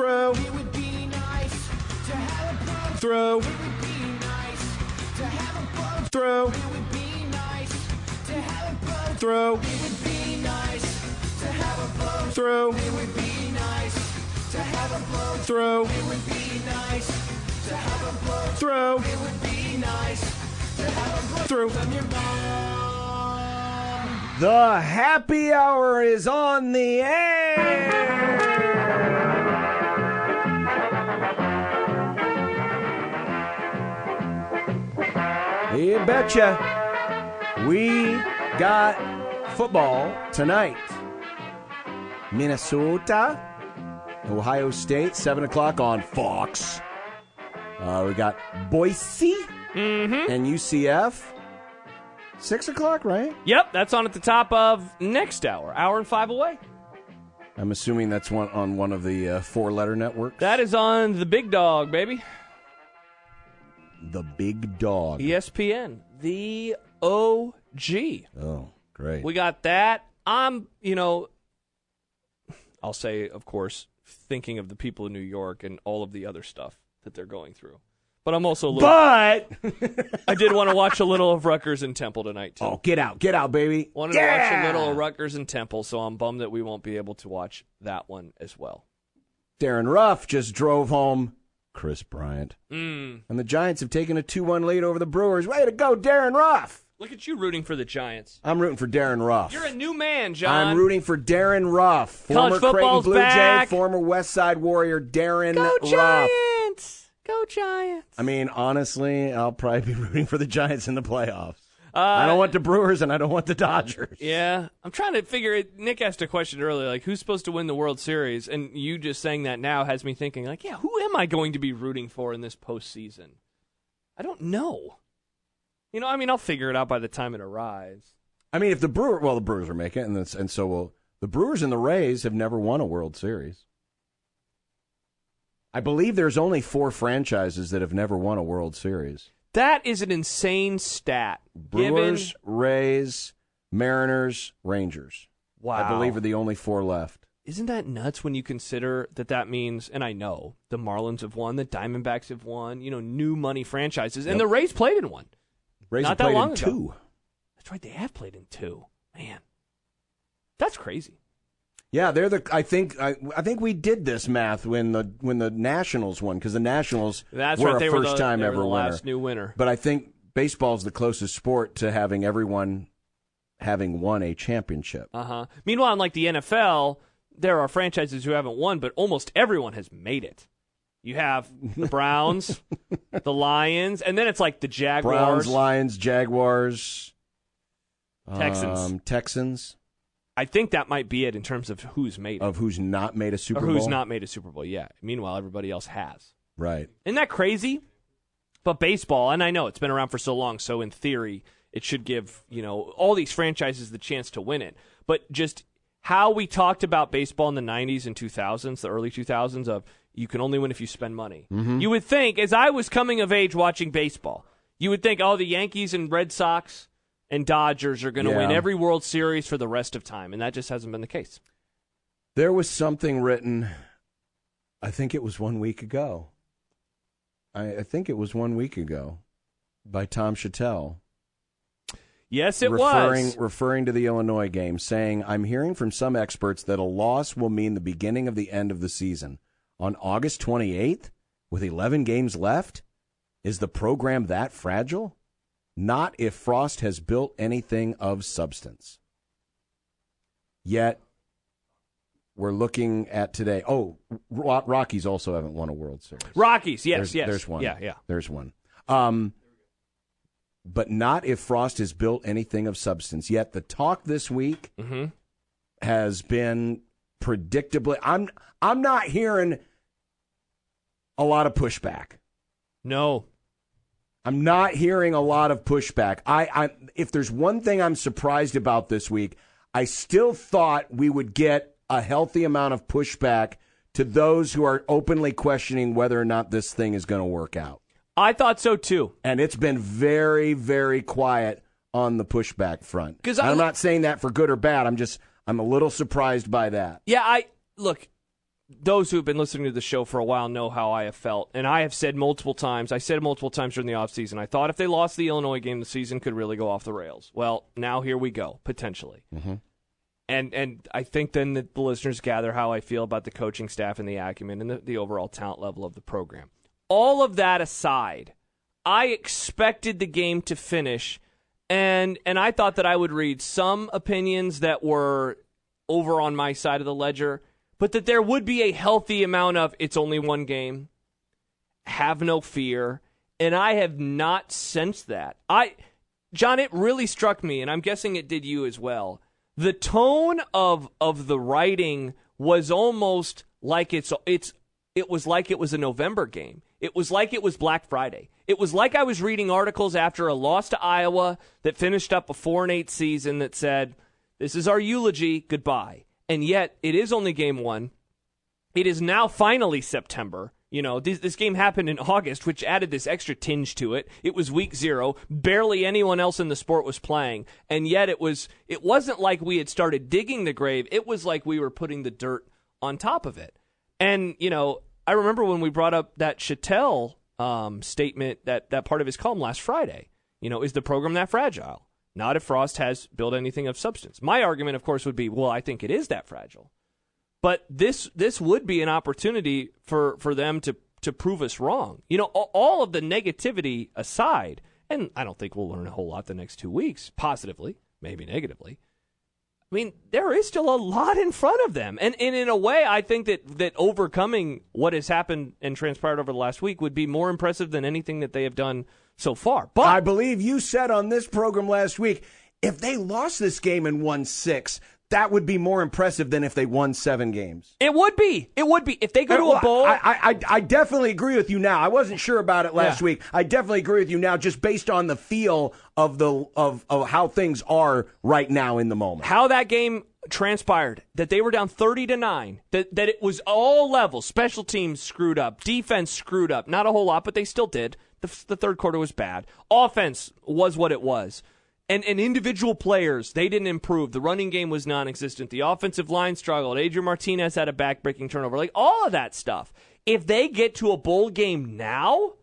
Throw. It would be nice to have a blow. Throw. It would be nice to have a blow. Throw. It would be nice to have a blow. Throw. It would be nice to have a blow. Throw. It would be nice to have a blow. Throw. It would be nice to have a blow. Throw. It would be nice to have a blow Throw. from your mom. The happy hour is on the air. You betcha. We got football tonight. Minnesota, Ohio State, 7 o'clock on Fox. We got Boise and UCF. 6 o'clock, right? Yep, that's on at the top of next hour and 5 away. I'm assuming that's on one of the four-letter networks. That is on the big dog, baby. The big dog. ESPN, the OG. Oh, great. We got that. I'll say, of course, thinking of the people in New York and all of the other stuff that they're going through. But I'm also a little... But! I did want to watch a little of Rutgers and Temple tonight, too. Oh, get out, baby. Wanted to watch a little of Rutgers and Temple, so I'm bummed that we won't be able to watch that one as well. Darren Ruff just drove home Chris Bryant. And the Giants have taken a 2-1 lead over the Brewers. Way to go, Darren Ruff. Look at you rooting for the Giants. I'm rooting for Darren Ruff. You're a new man, John. I'm rooting for Darren Ruff. Former College football's Creighton Blue back. Jay, former West Side Warrior Darren Go Ruff. Giants! Go Giants! I mean, honestly, I'll probably be rooting for the Giants in the playoffs. I don't want the Brewers and I don't want the Dodgers. Yeah. I'm trying to figure it. Nick asked a question earlier, like, who's supposed to win the World Series? And you just saying that now has me thinking, like, yeah, who am I going to be rooting for in this postseason? I don't know. I'll figure it out by the time it arrives. I mean, if the Brewers are making it, and so will the Brewers and the Rays have never won a World Series. I believe there's only 4 franchises that have never won a World Series. That is an insane stat. Brewers, Rays, Mariners, Rangers. Wow. I believe are the only 4 left. Isn't that nuts when you consider that means, and I know, the Marlins have won, the Diamondbacks have won, new money franchises, and the Rays played in one. Rays Not have that played long in ago. 2. That's right, they have played in 2. Man, that's crazy. Yeah, they're the. I think we did this math when the Nationals won because the Nationals were a first time ever the winner. last new winner. But I think baseball's the closest sport to having everyone having won a championship. Meanwhile, in like the NFL, there are franchises who haven't won, but almost everyone has made it. You have the Browns, the Lions, and then it's like the Jaguars, Browns, Lions, Jaguars, Texans. I think that might be it in terms of who's made it. Of who's not made a Super Bowl? Or who's not made a Super Bowl, yeah. Meanwhile, everybody else has. Right. Isn't that crazy? But baseball, and I know it's been around for so long, so in theory, it should give, all these franchises the chance to win it. But just how we talked about baseball in the 90s and 2000s, the early 2000s, of you can only win if you spend money. Mm-hmm. You would think, as I was coming of age watching baseball, you would think, the Yankees and Red Sox and Dodgers are going to win every World Series for the rest of time, and that just hasn't been the case. There was something written, I think it was 1 week ago. I think it was 1 week ago by Tom Chattel. Yes, it was. Referring to the Illinois game, saying, I'm hearing from some experts that a loss will mean the beginning of the end of the season. On August 28th, with 11 games left, is the program that fragile? Not if Frost has built anything of substance. Yet, we're looking at today. Oh, Rockies also haven't won a World Series. Rockies, yes. There's one. Yeah. There's one. But not if Frost has built anything of substance. Yet the talk this week has been predictably. I'm not hearing a lot of pushback. No. I'm not hearing a lot of pushback. If there's one thing I'm surprised about this week, I still thought we would get a healthy amount of pushback to those who are openly questioning whether or not this thing is going to work out. I thought so, too. And it's been very, very quiet on the pushback front. I'm not saying that for good or bad. I'm a little surprised by that. Yeah, look, those who have been listening to the show for a while know how I have felt. And I have said multiple times, during the offseason, I thought if they lost the Illinois game, the season could really go off the rails. Well, now here we go, potentially. Mm-hmm. And I think then that the listeners gather how I feel about the coaching staff and the acumen and the overall talent level of the program. All of that aside, I expected the game to finish, and I thought that I would read some opinions that were over on my side of the ledger, but that there would be a healthy amount of, it's only one game, have no fear, and I have not sensed that. John, it really struck me, and I'm guessing it did you as well. The tone of the writing was almost like it was like it was a November game. It was like it was Black Friday. It was like I was reading articles after a loss to Iowa that finished up a 4-8 season that said, this is our eulogy, goodbye. And yet, it is only game one. It is now finally September. You know, this game happened in August, which added this extra tinge to it. It was week 0. Barely anyone else in the sport was playing. And yet it wasn't like we had started digging the grave. It was like we were putting the dirt on top of it. And, you know, I remember when we brought up that Chattel statement, that part of his column last Friday. You know, is the program that fragile? Not if Frost has built anything of substance. My argument, of course, would be, well, I think it is that fragile. But this would be an opportunity for them to prove us wrong. You know, all of the negativity aside, and I don't think we'll learn a whole lot the next 2 weeks, positively, maybe negatively. I mean, there is still a lot in front of them. And in a way, I think that overcoming what has happened and transpired over the last week would be more impressive than anything that they have done so far. But I believe you said on this program last week, if they lost this game and won 6, that would be more impressive than if they won 7 games. It would be. If they go to a bowl. I definitely agree with you now. I wasn't sure about it last week. I definitely agree with you now, just based on the feel of how things are right now in the moment. How that game transpired, that they were down 30-9, that it was all levels. Special teams screwed up, defense screwed up. Not a whole lot, but they still did. The third quarter was bad. Offense was what it was. And individual players, they didn't improve. The running game was non-existent. The offensive line struggled. Adrian Martinez had a back-breaking turnover. Like, all of that stuff. If they get to a bowl game now,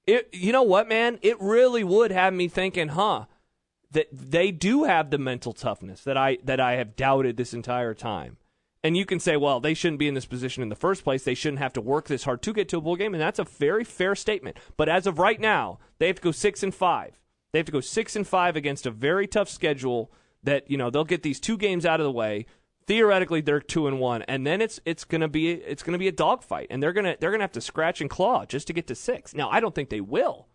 you know what, man? It really would have me thinking, that they do have the mental toughness that I have doubted this entire time. And you can say, well, they shouldn't be in this position in the first place. They shouldn't have to work this hard to get to a bowl game, and that's a very fair statement. But as of right now, they have to go 6-5. They have to go 6-5 against a very tough schedule that, you know, they'll get these 2 games out of the way. Theoretically, they're 2-1, and then it's gonna be a dogfight, and they're gonna have to scratch and claw just to get to 6. Now, I don't think they will,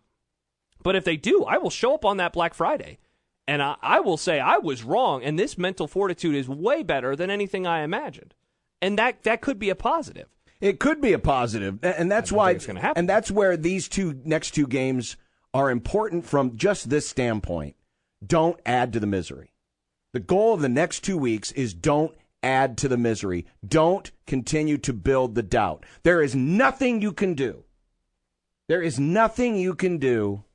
but if they do, I will show up on that Black Friday, and I will say I was wrong, and this mental fortitude is way better than anything I imagined, and that could be a positive. It could be a positive, and that's why it's going to happen. And that's where these next two games are important from just this standpoint. Don't add to the misery. The goal of the next 2 weeks is don't add to the misery. Don't continue to build the doubt. There is nothing you can do. There is nothing you can do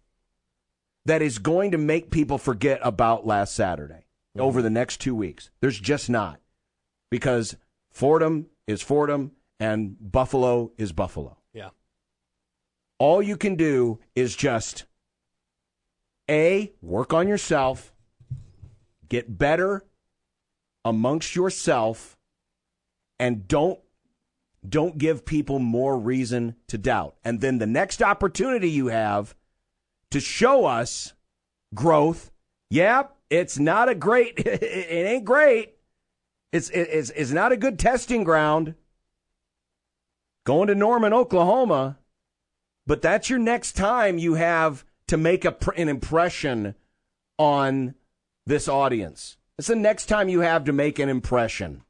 that is going to make people forget about last Saturday over the next 2 weeks. There's just not. Because Fordham is Fordham and Buffalo is Buffalo. Yeah. All you can do is just, A, work on yourself, get better amongst yourself, and don't give people more reason to doubt. And then the next opportunity you have to show us growth, it's not a great, it ain't great. It's not a good testing ground. Going to Norman, Oklahoma. But that's your next time you have to make an impression on this audience. It's the next time you have to make an impression.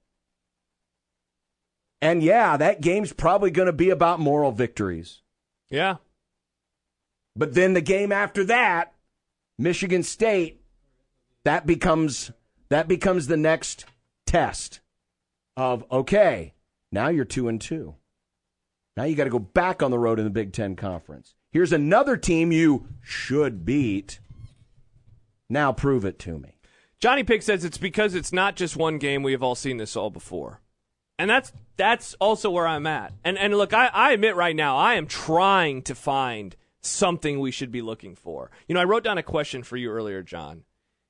And that game's probably going to be about moral victories. Yeah. But then the game after that, Michigan State, that becomes the next test of, okay, now you're 2-2. Now you got to go back on the road in the Big Ten Conference. Here's another team you should beat. Now prove it to me. Johnny Pick says it's because it's not just one game. We have all seen this all before. And that's also where I'm at. And look, I admit right now, I am trying to find something we should be looking for. I wrote down a question for you earlier, John.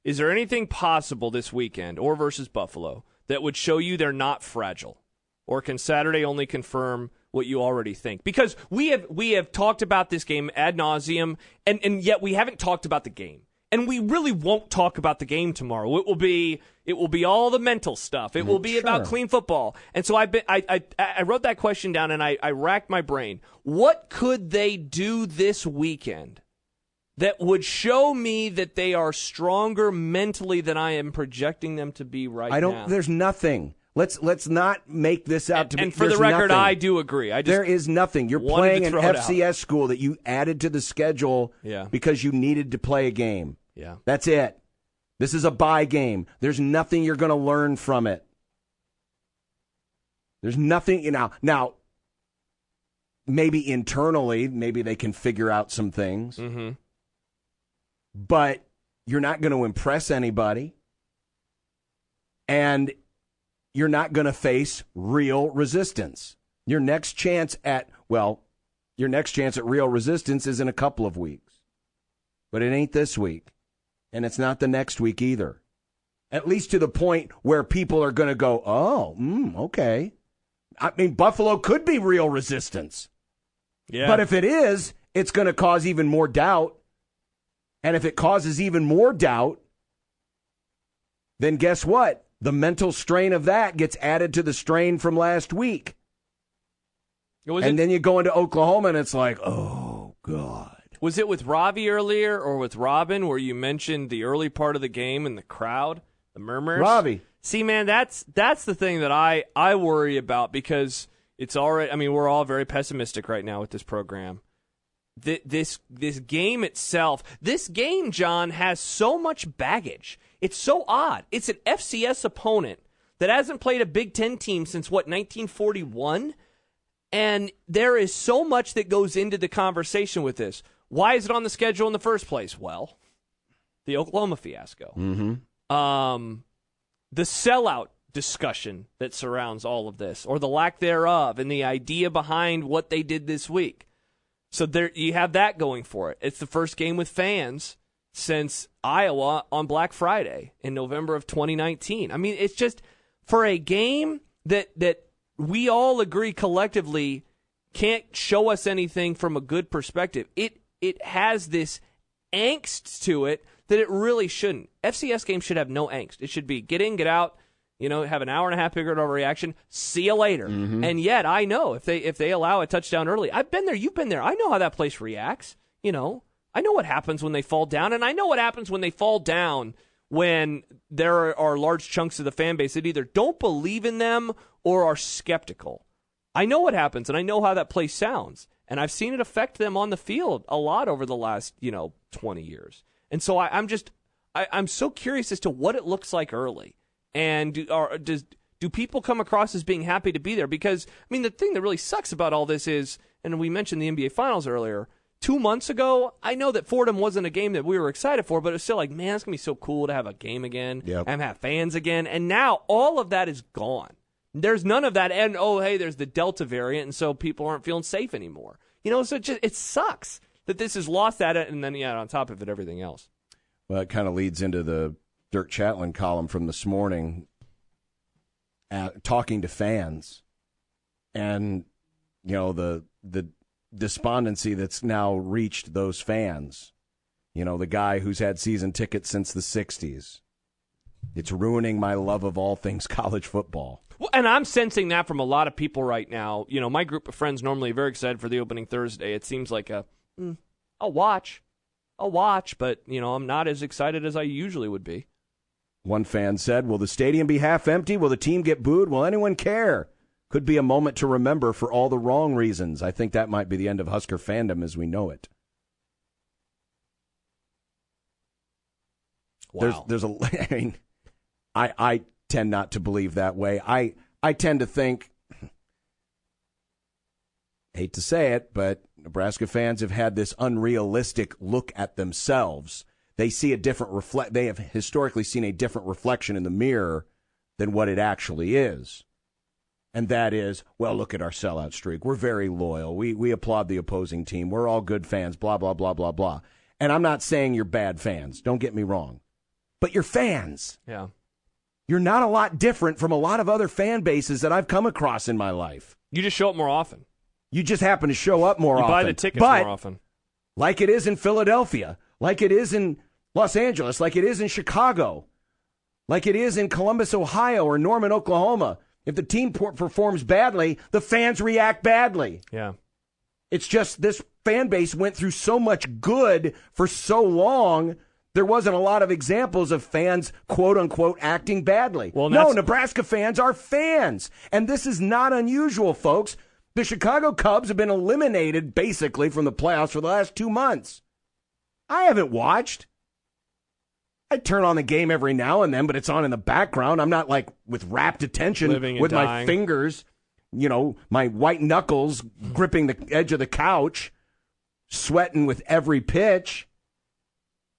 Is there anything possible this weekend or versus Buffalo that would show you they're not fragile? Or can Saturday only confirm what you already think? Because we have talked about this game ad nauseum, and yet we haven't talked about the game. And we really won't talk about the game tomorrow. It will be all the mental stuff. It will be about clean football. And so I wrote that question down, and I racked my brain. What could they do this weekend that would show me that they are stronger mentally than I am projecting them to be now? There's nothing. Let's not make this out to be. And for the record, nothing. I do agree. There is nothing. You're playing an FCS school that you added to the schedule because you needed to play a game. Yeah. That's it. This is a bye game. There's nothing you're going to learn from it. There's nothing. Now, maybe internally, maybe they can figure out some things. Mm-hmm. But you're not going to impress anybody. And you're not going to face real resistance. Your next chance at real resistance is in a couple of weeks. But it ain't this week. And it's not the next week either. At least to the point where people are going to go, okay. I mean, Buffalo could be real resistance. Yeah. But if it is, it's going to cause even more doubt. And if it causes even more doubt, then guess what? The mental strain of that gets added to the strain from last week. Then you go into Oklahoma and it's like, oh, God. Was it with Ravi earlier or with Robin where you mentioned the early part of the game and the crowd, the murmurs? Ravi. See, man, that's the thing that I worry about because it's already, I mean, we're all very pessimistic right now with this program. This game itself, this game, John, has so much baggage. It's so odd. It's an FCS opponent that hasn't played a Big Ten team since, 1941? And there is so much that goes into the conversation with this. Why is it on the schedule in the first place? Well, the Oklahoma fiasco. Mm-hmm. The sellout discussion that surrounds all of this, or the lack thereof, and the idea behind what they did this week. So there, you have that going for it. It's the first game with fans since Iowa on Black Friday in November of 2019. I mean, it's just for a game that we all agree collectively can't show us anything from a good perspective. It has this angst to it that it really shouldn't. FCS games should have no angst. It should be get in, get out, have an hour and a half period of reaction, see you later. Mm-hmm. And yet I know if they allow a touchdown early, I've been there, you've been there. I know how that place reacts. I know what happens when they fall down, and I know what happens when they fall down when there are large chunks of the fan base that either don't believe in them or are skeptical. I know what happens, and I know how that place sounds. And I've seen it affect them on the field a lot over the last, 20 years. And so I'm so curious as to what it looks like early. And do people come across as being happy to be there? Because, I mean, the thing that really sucks about all this is, and we mentioned the NBA Finals earlier, 2 months ago, I know that Fordham wasn't a game that we were excited for, but it was still like, man, it's going to be so cool to have a game again and have fans again. And now all of that is gone. There's none of that, and hey, there's the Delta variant, and so people aren't feeling safe anymore. So it sucks that this has lost that, and then on top of it, everything else. Well, it kind of leads into the Dirk Chatelain column from this morning, talking to fans, and the despondency that's now reached those fans. The guy who's had season tickets since the 60s. It's ruining my love of all things college football. Well, and I'm sensing that from a lot of people right now. My group of friends normally very excited for the opening Thursday. It seems like I'll watch, but I'm not as excited as I usually would be. One fan said, "Will the stadium be half empty? Will the team get booed? Will anyone care? Could be a moment to remember for all the wrong reasons." I think that might be the end of Husker fandom as we know it. Wow. I tend not to believe that way. I tend to think, hate to say it, but Nebraska fans have had this unrealistic look at themselves. They see a different they have historically seen a different reflection in the mirror than what it actually is. And that is, well, look at our sellout streak. We're very loyal. We applaud the opposing team. We're all good fans, blah, blah, blah, blah, blah. And I'm not saying you're bad fans. Don't get me wrong. But you're fans. Yeah. You're not a lot different from a lot of other fan bases that I've come across in my life. You just show up more often. You just happen to show up more often. You buy the tickets more often. Like it is in Philadelphia, like it is in Los Angeles, like it is in Chicago, like it is in Columbus, Ohio, or Norman, Oklahoma. If the team performs badly, the fans react badly. Yeah. It's just this fan base went through so much good for so long, there wasn't a lot of examples of fans, quote-unquote, acting badly. Well, no, Nebraska fans are fans. And this is not unusual, folks. The Chicago Cubs have been eliminated, basically, from the playoffs for the last 2 months. I haven't watched. I turn on the game every now and then, but it's on in the background. I'm not like with rapt attention with my fingers, my white knuckles gripping the edge of the couch, sweating with every pitch.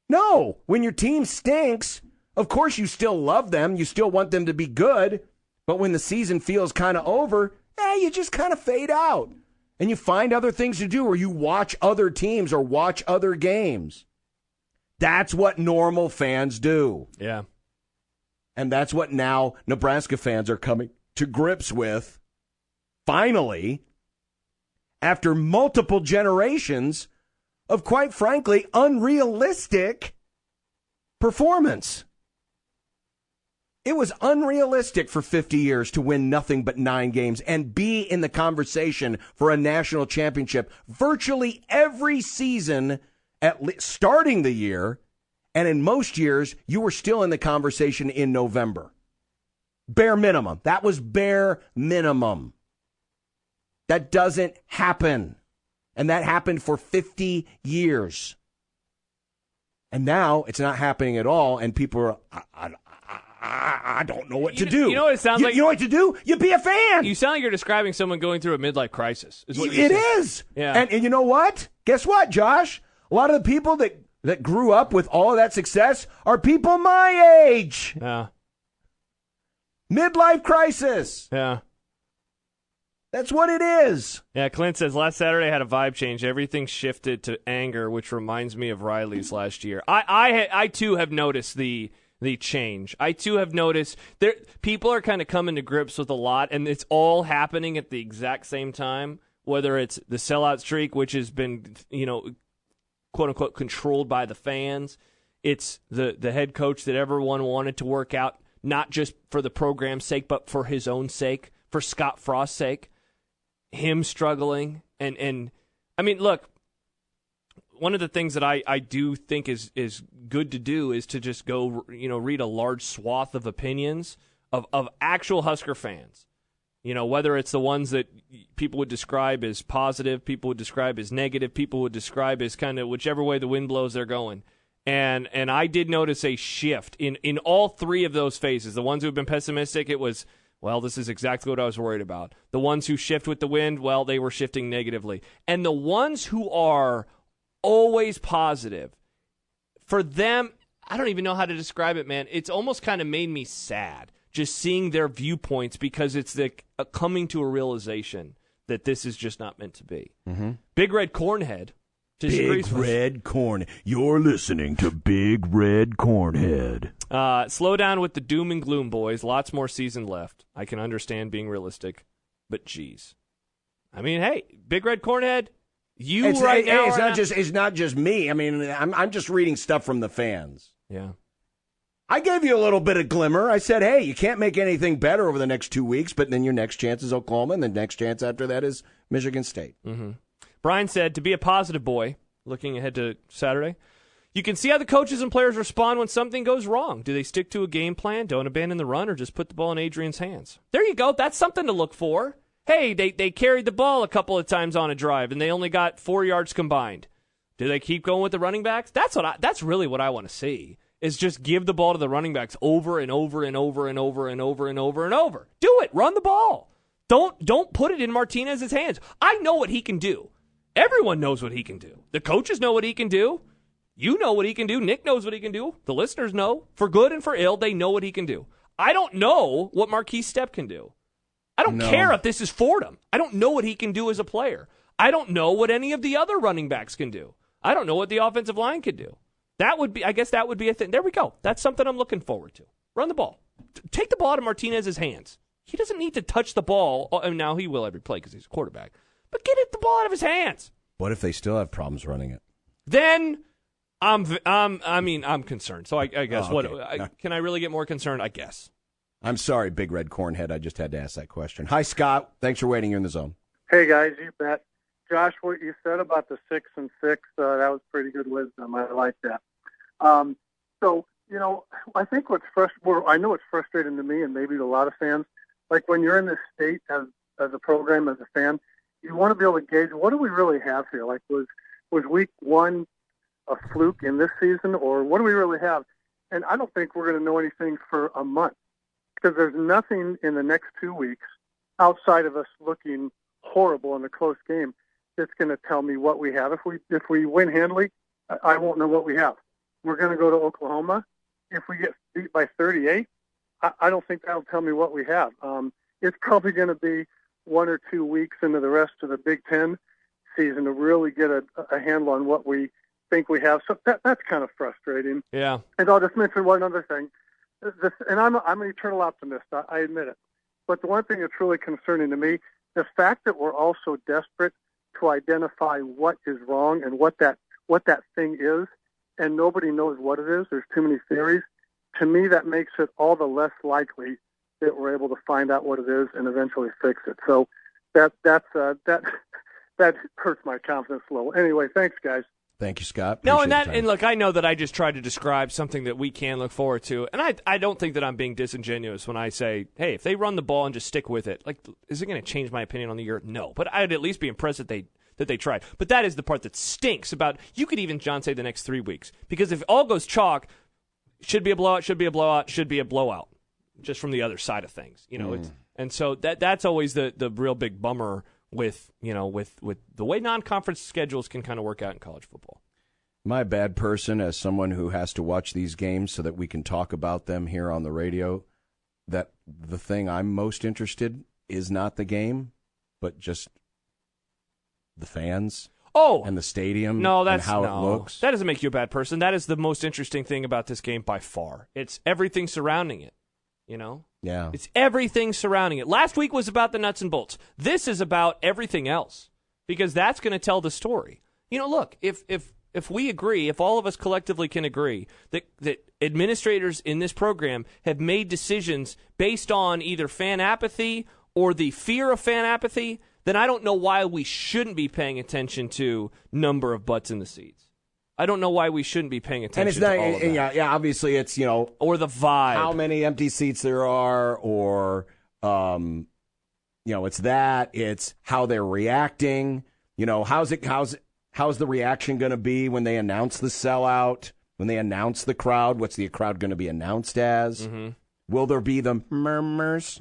No, when your team stinks, of course you still love them. You still want them to be good. But when the season feels kind of over, you just kind of fade out. And you find other things to do, or you watch other teams or watch other games. That's what normal fans do. Yeah. And that's what now Nebraska fans are coming to grips with, finally, after multiple generations of, quite frankly, unrealistic performance. It was unrealistic for 50 years to win nothing but 9 games and be in the conversation for a national championship virtually every season starting the year, and in most years, you were still in the conversation in November. Bare minimum. That was bare minimum. That doesn't happen. And that happened for 50 years. And now it's not happening at all, and people are, I don't know what to do. You know what it sounds like? You know what to do? You be a fan. You sound like you're describing someone going through a midlife crisis. Is what it is. Yeah. And you know what? Guess what, Josh? A lot of the people that grew up with all of that success are people my age. Yeah. Midlife crisis. Yeah. That's what it is. Yeah, Clint says, last Saturday I had a vibe change. Everything shifted to anger, which reminds me of Riley's last year. I too have noticed the change. I too have noticed people are kind of coming to grips with a lot, and it's all happening at the exact same time, whether it's the sellout streak, which has been, quote-unquote, controlled by the fans. It's the head coach that everyone wanted to work out, not just for the program's sake, but for his own sake, for Scott Frost's sake. Him struggling. And I mean, look, one of the things that I do think is good to do is to just go, read a large swath of opinions of actual Husker fans. Whether it's the ones that people would describe as positive, people would describe as negative, people would describe as kind of whichever way the wind blows, they're going. And I did notice a shift in all three of those phases. The ones who have been pessimistic, it was, well, this is exactly what I was worried about. The ones who shift with the wind, well, they were shifting negatively. And the ones who are always positive, for them, I don't even know how to describe it, man. It's almost kind of made me sad just seeing their viewpoints, because it's coming to a realization that this is just not meant to be. Mm-hmm. Big Red Cornhead disagrees. Big Red Corn. You're listening to Big Red Cornhead. Slow down with the doom and gloom, boys. Lots more season left. I can understand being realistic, but geez. I mean, hey, Big Red Cornhead, it's not just me. I mean, I'm just reading stuff from the fans. Yeah. I gave you a little bit of glimmer. I said, hey, you can't make anything better over the next 2 weeks, but then your next chance is Oklahoma, and the next chance after that is Michigan State. Mm-hmm. Brian said, to be a positive boy, looking ahead to Saturday, you can see how the coaches and players respond when something goes wrong. Do they stick to a game plan, don't abandon the run, or just put the ball in Adrian's hands? There you go. That's something to look for. Hey, they carried the ball a couple of times on a drive, and they only got 4 yards combined. Do they keep going with the running backs? That's really what I want to see, is just give the ball to the running backs over and over and over and over and over and over and over. Do it. Run the ball. Don't put it in Martinez's hands. I know what he can do. Everyone knows what he can do. The coaches know what he can do. You know what he can do. Nick knows what he can do. The listeners know. For good and for ill, they know what he can do. I don't know what Marquise Stepp can do. I don't care if this is Fordham. I don't know what he can do as a player. I don't know what any of the other running backs can do. I don't know what the offensive line can do. I guess that would be a thing. There we go. That's something I'm looking forward to. Run the ball. Take the ball out of Martinez's hands. He doesn't need to touch the ball. And now he will every play because he's a quarterback. But get the ball out of his hands. What if they still have problems running it? Then I'm concerned. So I guess okay. Can I really get more concerned? I guess. I'm sorry, Big Red Cornhead. I just had to ask that question. Hi, Scott. Thanks for waiting. You're in the zone. Hey, guys, you bet. Josh, what you said about the 6 and 6, that was pretty good wisdom. I like that. So, I think I know it's frustrating to me and maybe to a lot of fans. Like when you're in this state as a program, as a fan, you want to be able to gauge what do we really have here? Like was week 1 a fluke in this season, or what do we really have? And I don't think we're going to know anything for a month because there's nothing in the next 2 weeks outside of us looking horrible in a close game that's going to tell me what we have. If we win handily, I won't know what we have. We're going to go to Oklahoma. If we get beat by 38, I don't think that'll tell me what we have. It's probably going to be 1 or 2 weeks into the rest of the Big Ten season to really get a handle on what we think we have. So that's kind of frustrating. Yeah. And I'll just mention one other thing. And I'm an eternal optimist. I admit it. But the one thing that's really concerning to me, the fact that we're all so desperate to identify what is wrong and what that thing is, and nobody knows what it is. There's too many theories. To me, that makes it all the less likely that we're able to find out what it is and eventually fix it. So that hurts my confidence a little. Anyway, thanks, guys. Thank you, Scott. No, Appreciate and look, I know that I just tried to describe something that we can look forward to, and I don't think that I'm being disingenuous when I say, hey, if they run the ball and just stick with it, like, is it going to change my opinion on the year? No, but I'd at least be impressed that they tried. But that is the part that stinks about. You could even, John, say the next 3 weeks, because if all goes chalk, should be a blowout, should be a blowout, should be a blowout, just from the other side of things, and so that's always the real big bummer with the way non-conference schedules can kind of work out in college football. Am I a bad person as someone who has to watch these games so that we can talk about them here on the radio, that the thing I'm most interested is not the game, but just the fans? And the stadium and how it looks? That doesn't make you a bad person. That is the most interesting thing about this game by far. It's everything surrounding it, Yeah. It's everything surrounding it. Last week was about the nuts and bolts. This is about everything else because that's going to tell the story. Look, if we agree, if all of us collectively can agree that administrators in this program have made decisions based on either fan apathy or the fear of fan apathy, then I don't know why we shouldn't be paying attention to number of butts in the seats. I don't know why we shouldn't be paying attention to all of that. Yeah, obviously it's, or the vibe. How many empty seats there are, or, it's how they're reacting. How's the reaction going to be when they announce the sellout, when they announce the crowd? What's the crowd going to be announced as? Mm-hmm. Will there be the murmurs?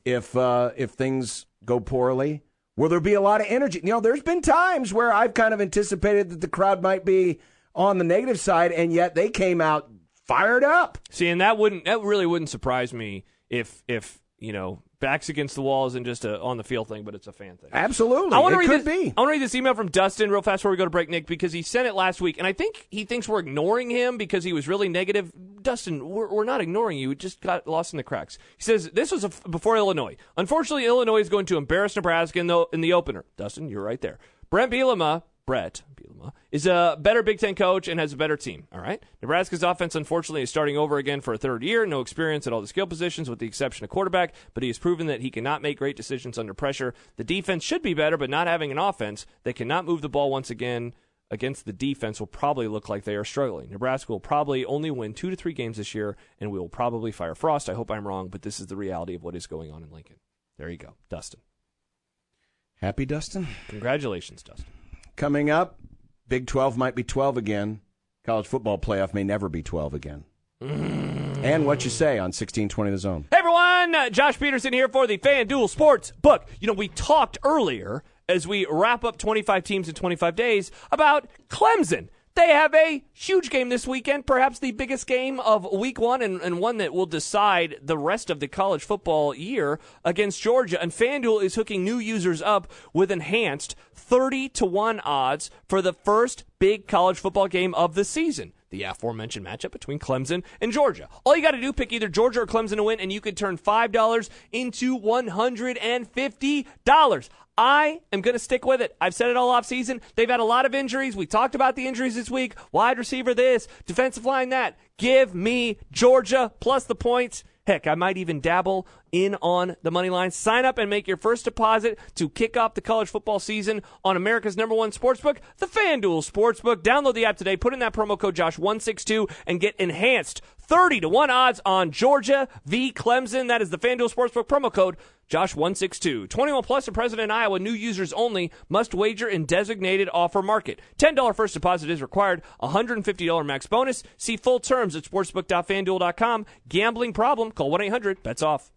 If things go poorly? Will there be a lot of energy? There's been times where I've kind of anticipated that the crowd might be on the negative side, and yet they came out fired up. See, and that really wouldn't surprise me if backs against the wall isn't just a on the field thing, but it's a fan thing. Absolutely, I want to read this email from Dustin real fast before we go to break, Nick, because he sent it last week, and I think he thinks we're ignoring him because he was really negative. Dustin, we're not ignoring you. We just got lost in the cracks. He says, this was before Illinois. Unfortunately, Illinois is going to embarrass Nebraska in the opener. Dustin, you're right there. Brett Bielema is a better Big Ten coach and has a better team. All right. Nebraska's offense, unfortunately, is starting over again for a third year. No experience at all the skill positions with the exception of quarterback, but he has proven that he cannot make great decisions under pressure. The defense should be better, but not having an offense that cannot move the ball once again against the defense will probably look like they are struggling. Nebraska will probably only win 2 to 3 games this year, and we will probably fire Frost. I hope I'm wrong, but this is the reality of what is going on in Lincoln. There you go. Dustin. Happy, Dustin? Congratulations, Dustin. Coming up, Big 12 might be 12 again. College football playoff may never be 12 again. And what you say on 1620 The Zone. Hey, everyone. Josh Peterson here for the FanDuel Sports Book. We talked earlier as we wrap up 25 teams in 25 days about Clemson. They have a huge game this weekend, perhaps the biggest game of week one and one that will decide the rest of the college football year against Georgia. And FanDuel is hooking new users up with enhanced 30-1 odds for the first big college football game of the season. The aforementioned matchup between Clemson and Georgia. All you got to do, pick either Georgia or Clemson to win, and you could turn $5 into $150. I am going to stick with it. I've said it all offseason. They've had a lot of injuries. We talked about the injuries this week. Wide receiver this, defensive line that. Give me Georgia plus the points. Heck, I might even dabble in on the money line. Sign up and make your first deposit to kick off the college football season on America's #1 sportsbook, the FanDuel Sportsbook. Download the app today. Put in that promo code Josh162 and get enhanced 30-1 odds on Georgia v. Clemson. That is the FanDuel Sportsbook promo code Josh162. 21 plus and present in Iowa. New users only. Must wager in designated offer market. $10 first deposit is required. $150 max bonus. See full terms at sportsbook.fanduel.com. Gambling problem? Call 1-800-BETS-OFF.